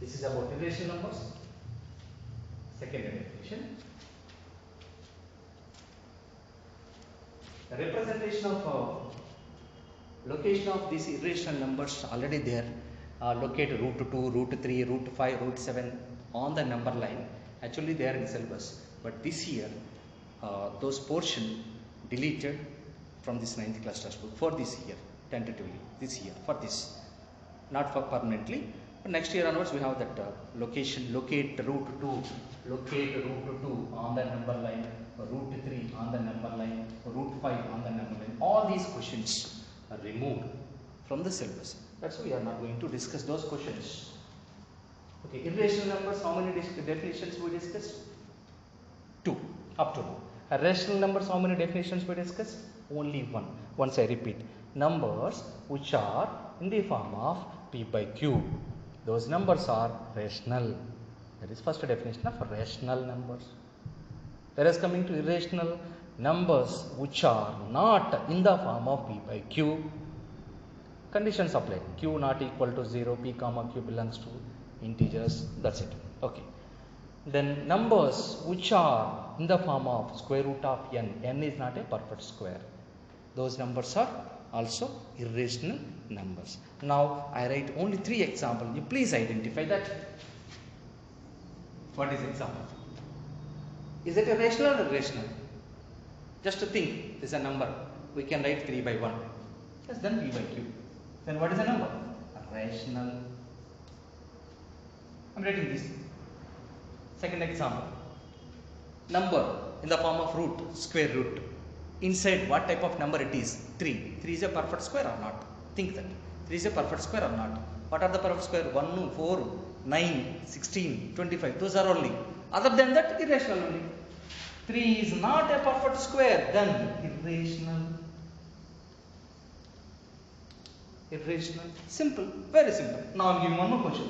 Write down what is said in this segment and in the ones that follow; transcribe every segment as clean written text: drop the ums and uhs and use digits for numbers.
This is about irrational numbers. Second definition. The representation of location of these irrational numbers already there. Locate root 2, root 3, root 5, root 7 on the number line. Actually they are in syllabus, but this year those portion deleted from this 9th class textbook for this year, tentatively this year, for this, not for permanently. But next year onwards we have that location, locate root 2, locate root 2 on the number line, root 3 on the number line, root 5 on the number line. All these questions are removed from the syllabus. That's why we are not going to discuss those questions. Okay, irrational numbers, how many definitions we discussed? 2 up to now. Rational numbers, how many definitions we discussed? Only one. Once I repeat, numbers which are in the form of p by q, those numbers are rational. That is first definition of rational numbers. Whereas coming to irrational numbers which are not in the form of p by q, conditions apply. Q not equal to 0, p comma q belongs to integers, that's it. Okay. Then numbers which are in the form of square root of n is not a perfect square. Those numbers are also irrational numbers. Now I write only 3 examples. You please identify that. What is example? Is it a rational or irrational? Just to think, this is a number. We can write 3 by 1. Yes, then p by q. Then what is a number? A rational. I am writing this. Second example. Number in the form of root, square root. Inside what type of number it is? 3. 3 is a perfect square or not? Think that. 3 is a perfect square or not? What are the perfect square? 1, 4, 9, 16, 25. Those are only. Other than that, irrational only. 3 is not a perfect square, then irrational. Irrational. Simple. Very simple. Now I am giving one more question.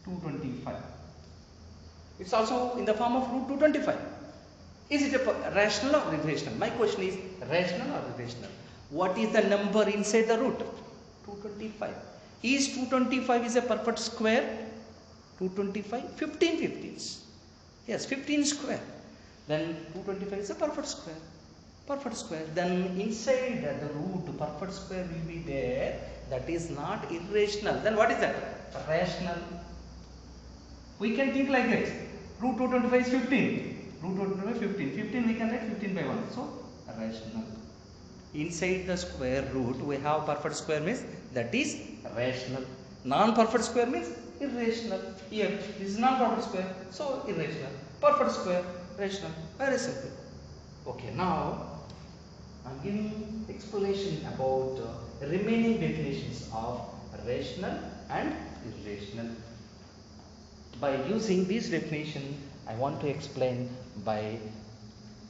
225. It's also in the form of root 225. Is it a rational or irrational? My question is rational or irrational? What is the number inside the root? 225. Is 225 is a perfect square? 225? 15 15s. Yes, 15 square. Then 225 is a perfect square. Perfect square. Then inside the root perfect square will be there. That is not irrational. Then what is that? Rational. We can think like this. Root 225 is 15. Root 225 is 15. 15 we can write 15 by 1. So rational. Inside the square root we have perfect square means that is rational. Non-perfect square means irrational. Here this is non-perfect square, so irrational. Perfect square, rational. Very simple. Okay, now I am giving explanation about remaining definitions of rational and irrational. By using this definition, I want to explain by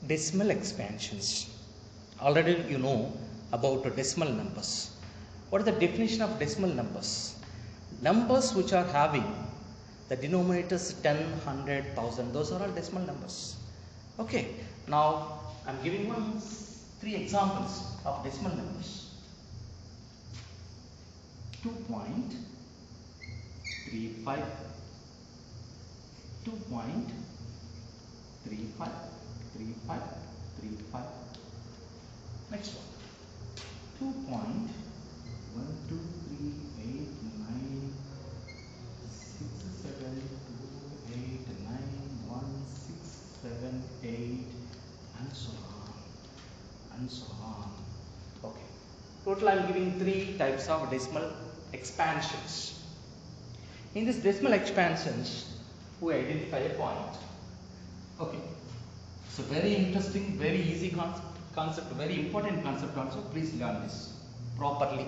decimal expansions. Already you know about decimal numbers. What is the definition of decimal numbers? Numbers which are having the denominators 10, 100, 1000, those are all decimal numbers. Okay, now I am giving 3 examples of decimal numbers. 2.35, 2.35, 35, 35. Next one. 2.1238967289167 and so on and so on. Okay. Total I am giving 3 types of decimal expansions. In this decimal expansions, we identify a point. Okay. So very interesting, very easy concept, very important concept also. Please learn this properly.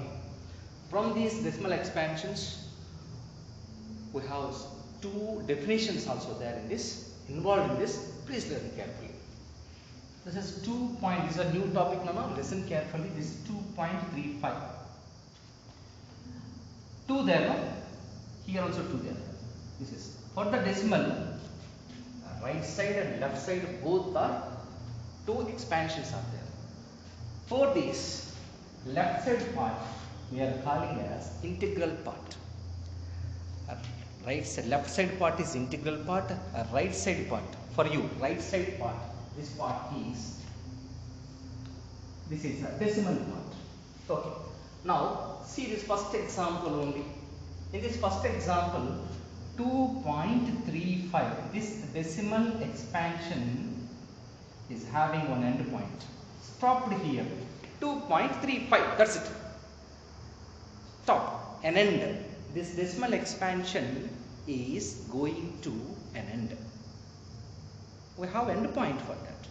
From these decimal expansions, we have 2 definitions also there in this, involved in this. Please learn carefully. This is 2 point, this is a new topic now, listen carefully. This is 2.35. 2 there, no? Here also 2 there. This is for the decimal, right side and left side both are 2 expansions are there. For this left side part we are calling as integral part. right side, left side part is integral part, right side part for you, right side part, this part is, this is a decimal part. Okay. Now see this first example only. In this first example, 2.35, this decimal expansion is having one end point. Stopped here. 2.35, that's it. Stop. An end. This decimal expansion is going to an end. We have end point for that.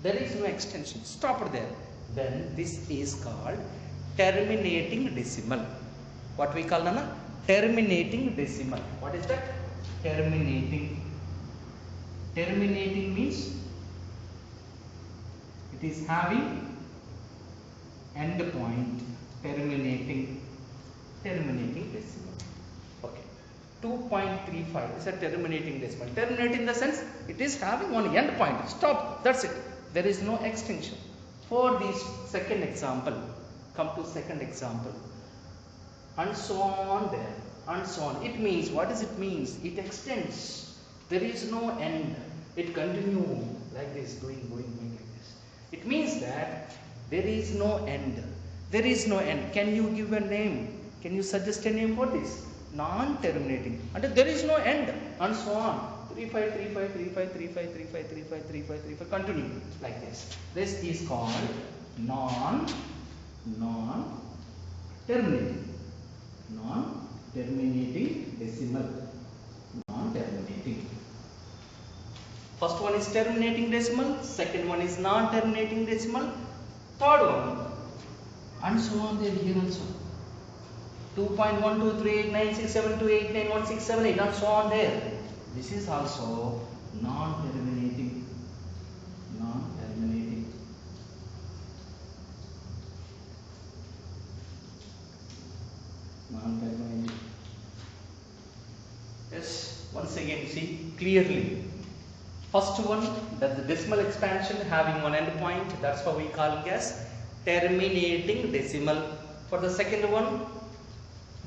There is no extension. Stop there. Then this is called terminating decimal. What we call Nana? Terminating decimal. What is that? Terminating. Terminating means it is having end point. Terminating decimal. Okay. 2.35 is a terminating decimal. Terminating in the sense it is having one end point. Stop. That's it. There is no extension. For this second example, come to second example. And so on there. And so on. It means, what does it means? It extends. There is no end. It continues like this, going like this. It means that there is no end. There is no end. Can you give a name? Can you suggest a name for this? Non-terminating. And there is no end. And so on. 35, 35, 35, 35, 35, 35, 35, 35. Continue like this. This is called non-terminating. Non-terminating decimal. Non-terminating. First one is terminating decimal. Second one is non-terminating decimal. Third one. And so on there here also. 2.1238967289167 and so on there. This is also non-terminating. Non-terminating. Non-terminating. Yes, once again see clearly. First one, that the decimal expansion having one end point, that's what we call it as terminating decimal. For the second one,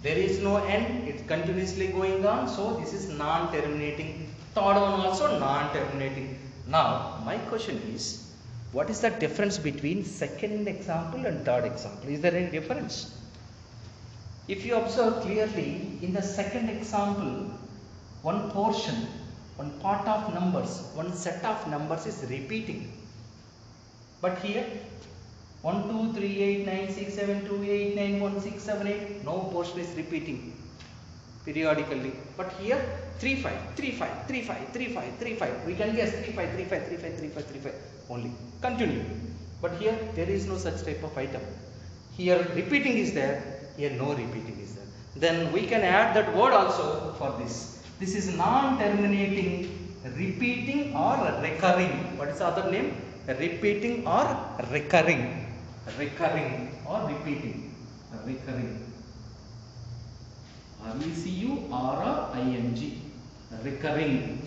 there is no end, it's continuously going on, so this is non-terminating. Third one also non-terminating. Now my question is, what is the difference between second example and third example? Is there any difference? If you observe clearly, in the second example, one portion, one part of numbers, one set of numbers is repeating. But here 1, 2, 3, 8, 9, 6, 7, 2, 8, 9, 1, 6, 7, 8. No portion is repeating periodically. But here 3, 5, 3, 5, 3, 5, 3, 5, 3, 5. We can guess 3, 5, 3, 5, 3, 5, 3, 5, 3, 5 only. Continue. But here there is no such type of item. Here repeating is there. Here no repeating is there. Then we can add that word also for this. This is non-terminating, repeating or recurring. What is the other name? Repeating or recurring. Recurring or repeating. Recurring. RECURRING. Recurring.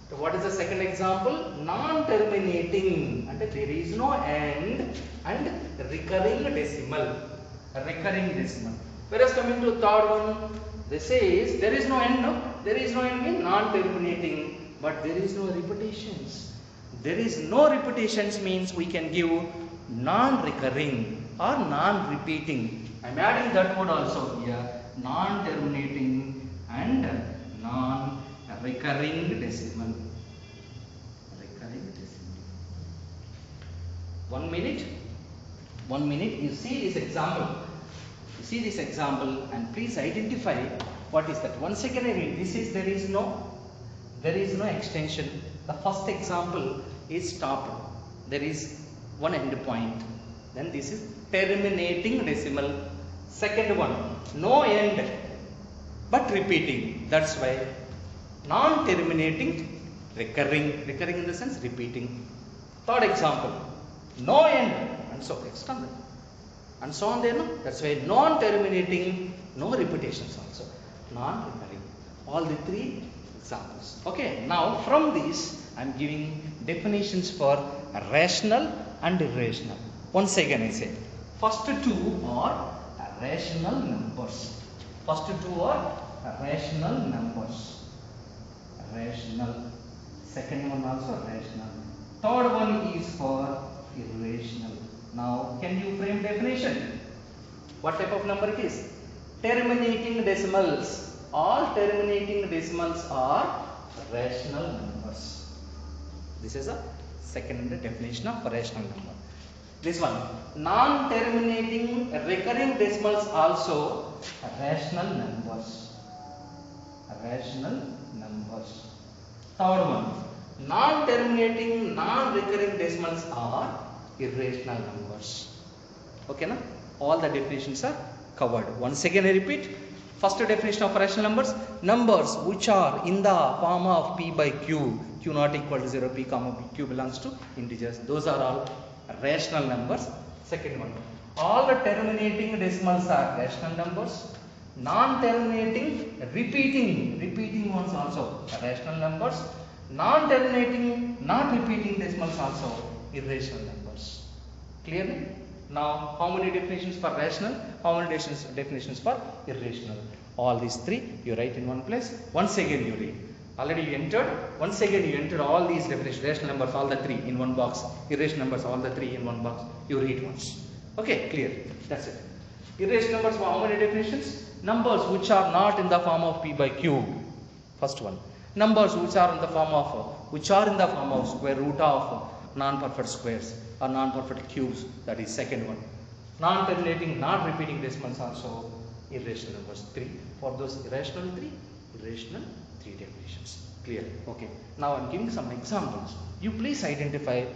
So what is the second example? Non-terminating, and there is no end, and recurring decimal. Recurring decimal. Whereas coming to third one, this is there is no end. No, there is no end means non-terminating, but there is no repetitions. There is no repetitions means we can give non-recurring or non-repeating. I am adding that word also here. Non-terminating and non-recurring decimal. Recurring decimal. 1 minute. 1 minute. You see this example. You see this example and please identify what is that. Once again I read. This is there is no extension. The first example is stopped. There is one end point. Then this is terminating decimal. Second one, no end but repeating. That's why non-terminating, recurring. Recurring in the sense repeating. Third example, no end and so external. And so on there, no? That's why non-terminating, no repetitions also. Non-recurring. All the three examples. Okay, now from these I am giving definitions for rational and irrational. Once again I say, first two are rational numbers. First two are rational numbers. Rational. Second one also rational. Third one is for irrational. Now, can you frame definition? What type of number it is? Terminating decimals. All terminating decimals are rational numbers. This is a second definition of rational number. This one, non-terminating recurring decimals also rational numbers. Rational numbers. Third one, non-terminating, non-recurring decimals are irrational numbers. Okay, na? All the definitions are covered. Once again I repeat. First definition of rational numbers: numbers which are in the form of p by q, q not equal to 0, p comma q belongs to integers. Those are all rational numbers. Second one, all the terminating decimals are rational numbers. Non-terminating, repeating ones also rational numbers. Non-terminating, not repeating decimals also irrational numbers. Clearly? Now, how many definitions for rational? How many definitions for irrational? All these three you write in one place. Once again you read. Already you entered. Once again you enter all these definitions. Rational numbers, all the three in one box. Irrational numbers, all the three in one box. You read once. Okay, clear. That's it. Irrational numbers, how many definitions? Numbers which are not in the form of p by q. First one. Numbers which are in the form of square root of non-perfect squares or non-perfect cubes. That is second one. Non-terminating, not repeating decimals also irrational numbers. 3. For those irrational 3 definitions. Clear? Okay. Now I am giving some examples. You please identify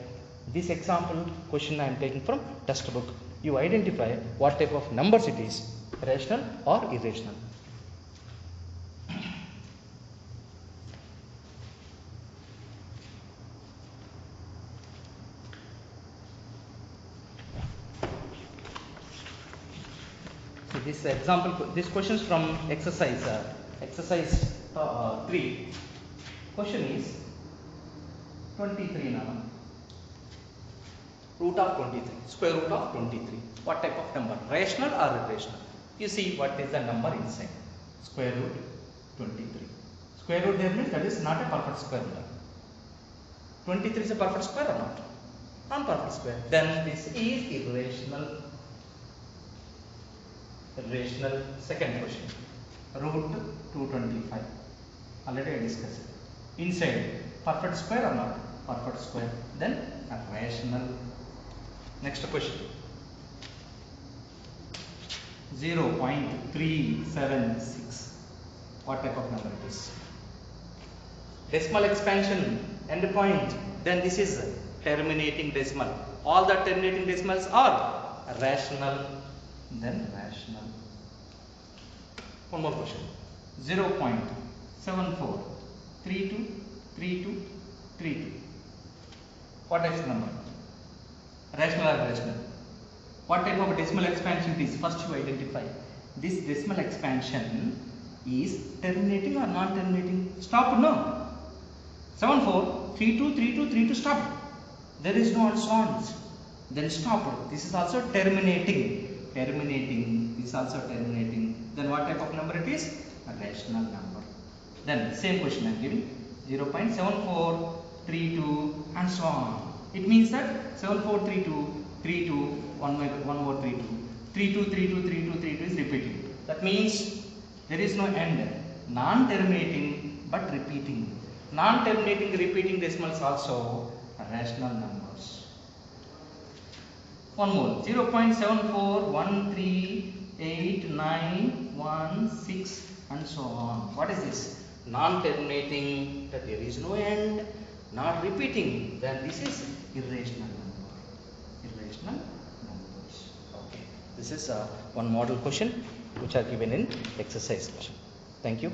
this example question I am taking from textbook. You identify what type of numbers it is, rational or irrational. So this example, this question is from exercise 3. Question is 23 now. Root of 23, square root of 23. What type of number? Rational or irrational? You see what is the number inside. Square root 23. Square root there means that is not a perfect square number. 23 is a perfect square or not? Non-perfect square. Then this is irrational. Irrational. Second question. Root 225. Already I discussed it. Inside, perfect square or not? Perfect square. Then rational. Next question. 0.376. What type of number it is? Decimal expansion, end point. Then this is terminating decimal. All the terminating decimals are rational. Then rational. One more question. 0.74323232. What is the number? Rational or irrational? What type of decimal expansion it is? First you identify. This decimal expansion is terminating or non terminating? Stop, no. 74323232, stop. There is no answers. Then stop. This is also terminating. This is also terminating. Then what type of number it is? A rational number. Then same question I am giving. 0.7432 and so on. It means that 7432, 32, one more 32. 32, 32, 32, 32 is repeating. That means there is no end. Non-terminating but repeating. Non-terminating repeating decimals also rational numbers. One more. 0.74138916 and so on. What is this? Non-terminating, that there is no end. Not repeating, then this is irrational number. Irrational numbers. Okay. This is one model question which are given in exercise question. Thank you.